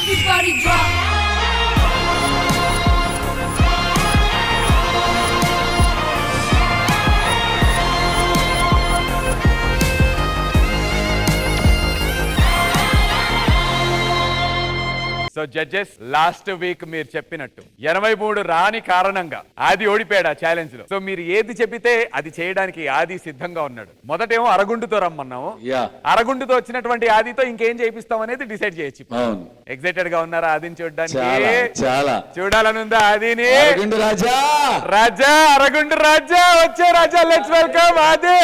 Everybody drop. So judges, last week మీరు చెప్పినట్టు 83 రాని కారణంగా ఆది ఓడిపోయాడు ఆ ఛాలెంజ్ లో. సో మీరు ఏది చెప్పితే అది చేయడానికి ఆది సిద్ధంగా ఉన్నాడు. మొదటేమో అరగుండుతో రమ్మన్నాము. అరగుండుతో వచ్చినటువంటి ఆదితో ఇంకేం చేయిస్తాం అనేది డిసైడ్ చేయొచ్చు. ఎక్సైటెడ్ గా ఉన్నారా ఆదిని చూడడానికి? చాలా చూడాలనుందా ఆదిని? రాజా రాజా, అరగుండు రాజా, వచ్చే రాజా, లెట్స్ వెల్కమ్ ఆది.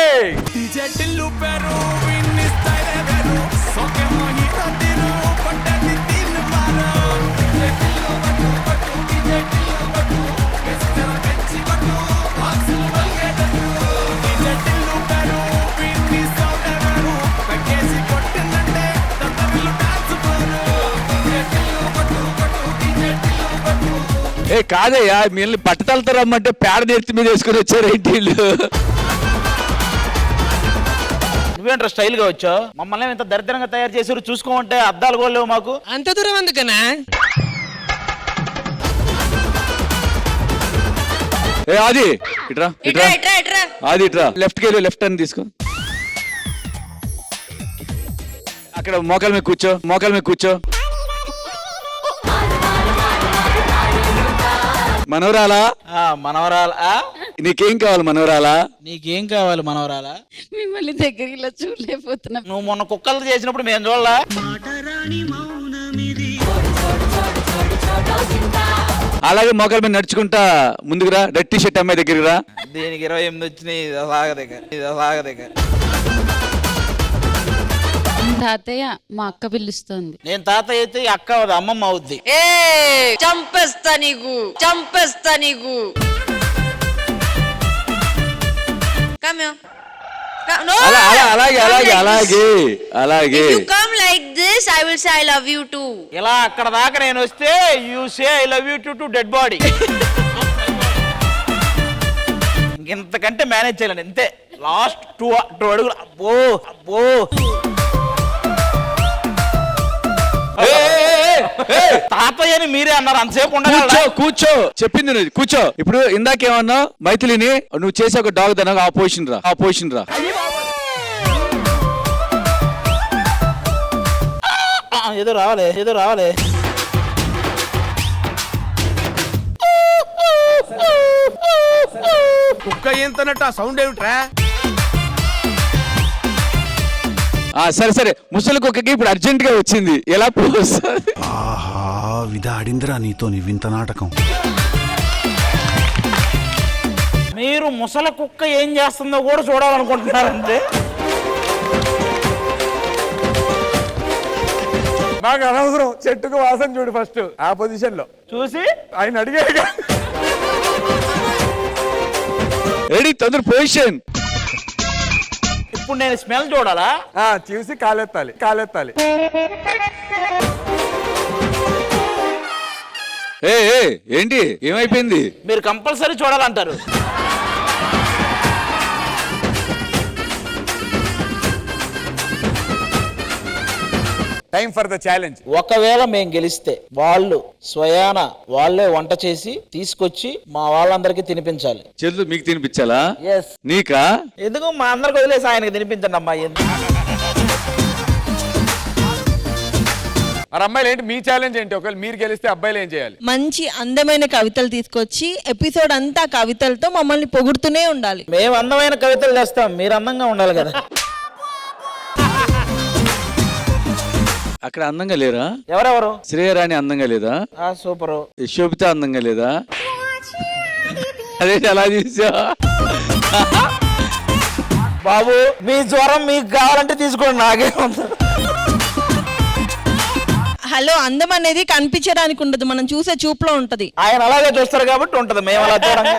ఏ కాదయ్యా, మిమ్మల్ని పట్టుదలతో రమ్మంటే పేడ నెత్తి మీద వేసుకుని వచ్చారు ఏంటి? నువ్వేంట్రా స్టైల్ గా వచ్చావు? మమ్మల్ని ఇంత దరిద్రంగా తయారు చేసారు, చూసుకోమంటే అద్దాలు కూడా లేవు మాకు. అంత దూరం ఎందుకనా? ఏ ఆది ఇట్రా, ఇట్రా ఆది, ఇట్రా. లెఫ్ట్కి వెళ్ళి లెఫ్ట్ అని తీసుకో. అక్కడ మోకాల మీద కూర్చో, మోకాల మీద కూర్చో. మనవరాలా? మనవరాలా? నీకేం కావాలి మనవరాలా? నీకేం కావాలి మనవరాలా? మిమ్మల్ని దగ్గరికి ఇలా చూడలేకపోతున్నా. నువ్వు మొన్న కుక్కలు చేసినప్పుడు మేము చూడలా? అలాగే మోకాల మీద నడుచుకుంటా ముందుకు రా. రెడ్ టీ షర్ట్ అమ్మాయి దగ్గరికి రా. దీనికి 28 వచ్చినాయి. ఇది సాగదగ్గ. తాతయ్య, మా అక్క పిలుస్తుంది. నేను తాతయ్య అయితే ఈ అక్క అవుద్ది, అమ్మమ్మ అవుద్ది. చంపేస్తా నీకు, చంపేస్తా నీకు. Come here. అలాగే అలాగే అలాగే అలాగే. You come like this, I will say I love you too. ఇలా అక్కడ దాకా నేను వస్తే you say I love you to dead body. ఇంతకంటే మేనేజ్ చేయాలండి, అంతే. లాస్ట్ 2 అడుగులు. అబ్బో అబ్బో. తాతయ్యని మీరే అన్నారు, అంతసేపు ఉండగా కూర్చో. చెప్పింది నువ్వు కూర్చో. ఇప్పుడు ఇందాకేమన్నా మైథిలిని నువ్వు చేసే ఒక డాగ్ దన ఆ పొజిషన్ రా, ఆ పొజిషన్ రా. ఏదో రావాలి, ఏదో రావాలి. కుక్క ఏంతనట్టు ఆ సౌండ్ ఏమిట్రా? సరే సరే, ముసలి కుక్కకి ఇప్పుడు అర్జెంట్ గా వచ్చింది, ఎలా పోస్తుంది? ఆహా, విధాడిందిరా నీతో నీ వింత నాటకం. మీరు ముసలి కుక్క ఏం చేస్తుందో కూడా చూడాలనుకుంటున్నారంటే నాకు అనవసరం. చెట్టుకు వాసన చూడు ఫస్ట్ ఆ పొజిషన్ లో చూసి ఆయన అడిగాడు. రెడీ, తొందర పొజిషన్. ఇప్పుడు నేను స్మెల్ చూడాలా? చూసి కాలెత్తాలి, కాలెత్తాలి. ఏంటి ఏమైపోయింది? మీరు కంపల్సరీ చూడాలంటారు. Time for the challenge. ఒకవేళ మేము గెలిస్తే వాళ్ళే వంట చేసి తీసుకొచ్చి మా వాళ్ళందరికీ తినిపించాలి. చెల్లు మీకు తినిపించాలా? నీకా? ఎందుకు మా అందరికి వదిలేసి ఆయనకి తినిపించండి అమ్మా. మరి అమ్మాయిలు ఏంటి మీ ఛాలెంజ్ ఏంటి? ఒకవేళ మీరు గెలిస్తే అబ్బాయిలు ఏం చేయాలి? మంచి అందమైన కవితలు తీసుకొచ్చి ఎపిసోడ్ అంతా కవితలతో మమ్మల్ని పొగుడుతూనే ఉండాలి. మేము అందమైన కవితలు చేస్తాం, మీరు అందంగా ఉండాలి కదా. అక్కడ అందంగా లేరా? ఎవరెవరు? శ్రేయరాణి అందంగా లేదా? సూపర్. శోభిత అందంగా లేదా? అదే అలా చూసా. బాబు మీ జ్వరం మీకు కావాలంటే తీసుకోండి, నాకేముంది. హలో, అందం అనేది కనిపించడానికి ఉండదు, మనం చూసే చూపులో ఉంటది. ఆయన అలాగే చూస్తారు కాబట్టి ఉంటది, మేము అలా చూడంగా.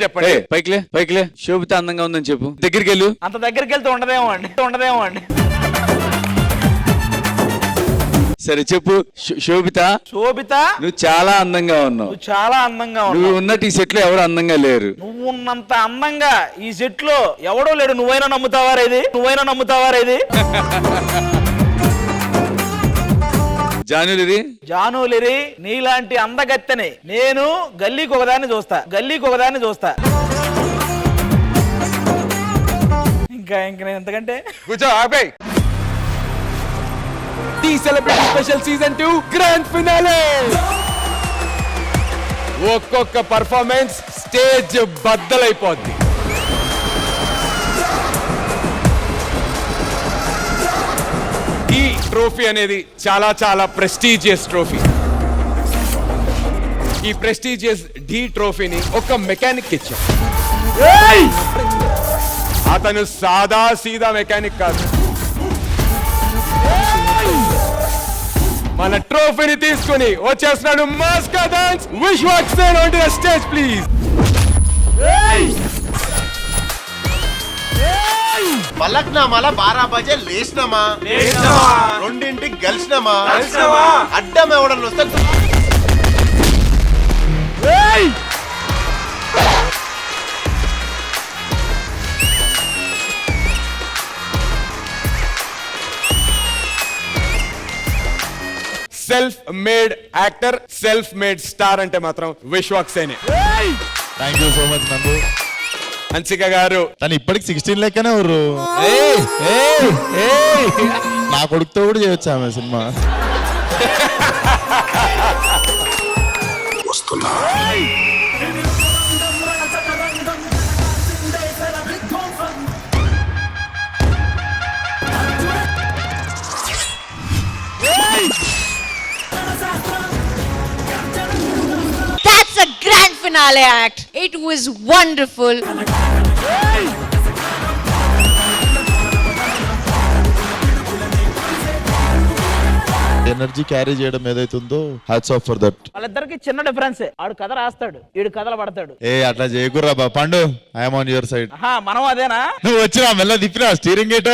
చెప్పండి. పైకిలే. శోభిత అందంగా ఉందని చెప్పు. దగ్గరికి వెళ్ళు. అంత దగ్గరికి వెళ్తే ఉండదేమో అండి. సరే చెప్పు. శోభిత నువ్వు చాలా అందంగా ఉన్నావు. చాలా అందంగా ఉన్నావు. నువ్వు ఉన్నట్టు ఈ సెట్ లో ఎవరు అందంగా లేరు. నువ్వు ఉన్నంత అందంగా ఈ సెట్ లో ఎవడో లేడు. నువ్వైనా నమ్ముతావారా ఇది? జానులిరి జానులిరి నీలాంటి అందగత్తెని నేను గల్లీకి ఒకదాన్ని చూస్తా ఇంకా నేను ఎంతకంటే కూర్చో ఆపే. టీ celebrity special season 2 grand finale. ఒక్కొక్క పర్ఫార్మెన్స్ స్టేజ్ బద్దలైపోద్ది. ఈ ట్రోఫీ అనేది చాలా చాలా ప్రెస్టీజియస్ ట్రోఫీ. ఈ ప్రెస్టీజియస్ డి ట్రోఫీని ఒక మెకానిక్ ఇచ్చాం. అతను సాదా సీదా మెకానిక్ కాదు. మన ట్రోఫీని తీసుకుని వచ్చేస్తున్నాడు మాస్కా dance Vishwak Sen on the stage please. పలక్నామాల 12 బజే లేచినామా రెండింటికి గెలిచినామా అడ్డం ఎవడన్నా వస్తే self made actor, self made star అంటే మాత్రం విశ్వాక్ సేనే. థ్యాంక్ యూ సో మచ్ నందు. హన్సిక గారు తను ఇప్పటికి 16 లెక్కనే ఊరు. నా కొడుకుతో కూడా చేయొచ్చు ఆమె cinema. That's a grand finale act. It was wonderful. Energy carry చేయడం ఏదైతుందో హ్యాట్స్ ఆఫ్ ఫర్ దట్. వాళ్ళిద్దరికి చిన్న డిఫరెన్స్. ఆడు కథ రాస్తాడు, ఈడు కథలు పడతాడు. అట్లా చేయకుర్రా బా పండు. I'm on your side. మనం అదేనా? నువ్వు వచ్చినా మెల్ల తిప్పినా స్టీరింగ్ గేట్.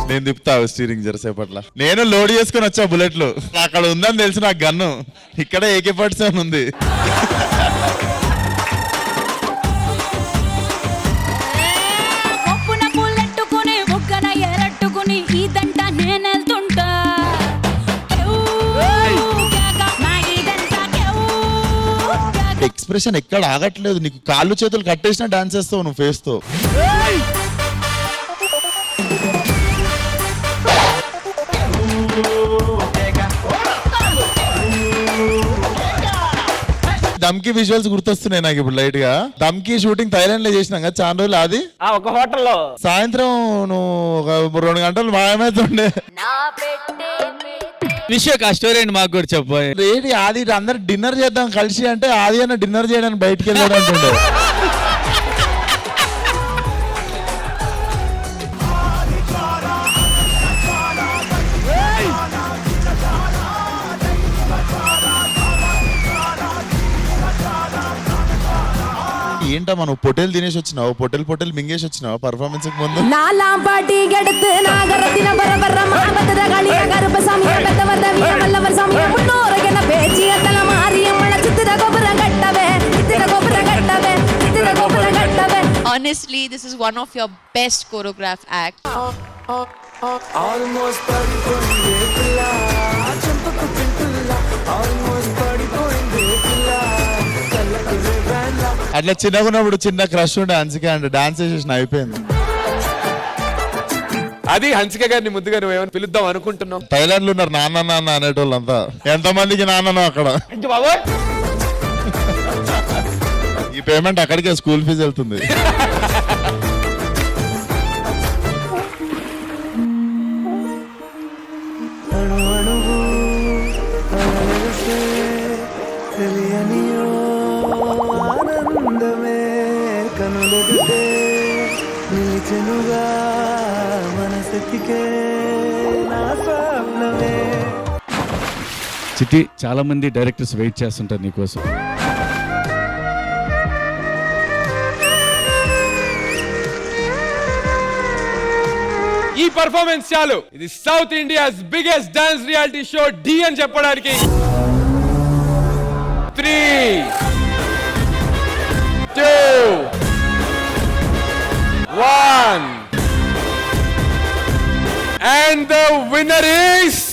నేను తిప్పుతావు స్టీరింగ్ జరసేపట్ల. నేను లోడ్ చేసుకుని వచ్చా బుల్లెట్లు. అక్కడ ఉందని తెలిసి నాకు గన్ను. ఇక్కడ AK-47 ఉంది. ఎక్స్ప్రెషన్ ఎక్కడ ఆగట్లేదు. నీకు కాళ్ళు చేతులు కట్టేసినా డాన్స్ చేస్తావు నువ్వు ఫేస్ తో. దమ్కి విజువల్స్ గుర్తొస్తున్నాయి నాకు ఇప్పుడు లైట్ గా. దమ్కి షూటింగ్ థైలాండ్ లో చేసినాం కదా చాలా రోజులు. అది ఒక హోటల్లో సాయంత్రం నువ్వు ఒక 2 గంటలు మాయమైతుండే. విశ్వక్ ఆ స్టోరీ అండి మాకు కూడా చెప్పు. ఏంటి ఆది అందరు డిన్నర్ చేద్దాం కలిసి అంటే ఆది అన్న డిన్నర్ చేయడానికి బయటికి వెళ్ళాడు అంటుండే. ఏంటా మనం పొటేల్ తినేసి వచ్చినావు, పొటేల్ మింగేసి వచ్చినావు పర్ఫార్మెన్స్ ముందు. நாலாம்பாட்டி எடுத்து நாகரத்தின பரபர மாபத்திர களிய கருப்பசாமிய பெத்தவதவிய வல்லவர்சாமிய முன்னோரை என்ன பேச்சிய தல மாரியம்மள சித்திர கோபுரம் கட்டவே. Honestly, this is one of your best choreographed acts. అట్లా చిన్నగా ఉన్నప్పుడు చిన్న క్రష్ ఉండే హన్సిక అంటే డాన్స్ చేసేసిన అయిపోయింది. అది హన్సిక గారిని ముద్దుగా నువ్వేమని పిలుద్దాం అనుకుంటున్నావు? థైలాండ్ లో ఉన్నారు నాన్న అనేటోళ్ళంతా. ఎంతమందికి నాన్ననో అక్కడ. ఈ పేమెంట్ అక్కడికే స్కూల్ ఫీజు వెళ్తుంది. చిట్టి, చాలా మంది డైరెక్టర్స్ వెయిట్ చేస్తుంటారు నీకోసం. ఈ పర్ఫార్మెన్స్ చాలు. ఇది south India's biggest dance reality show డి అని చెప్పడానికి. 3, 2, 1 and And the winner is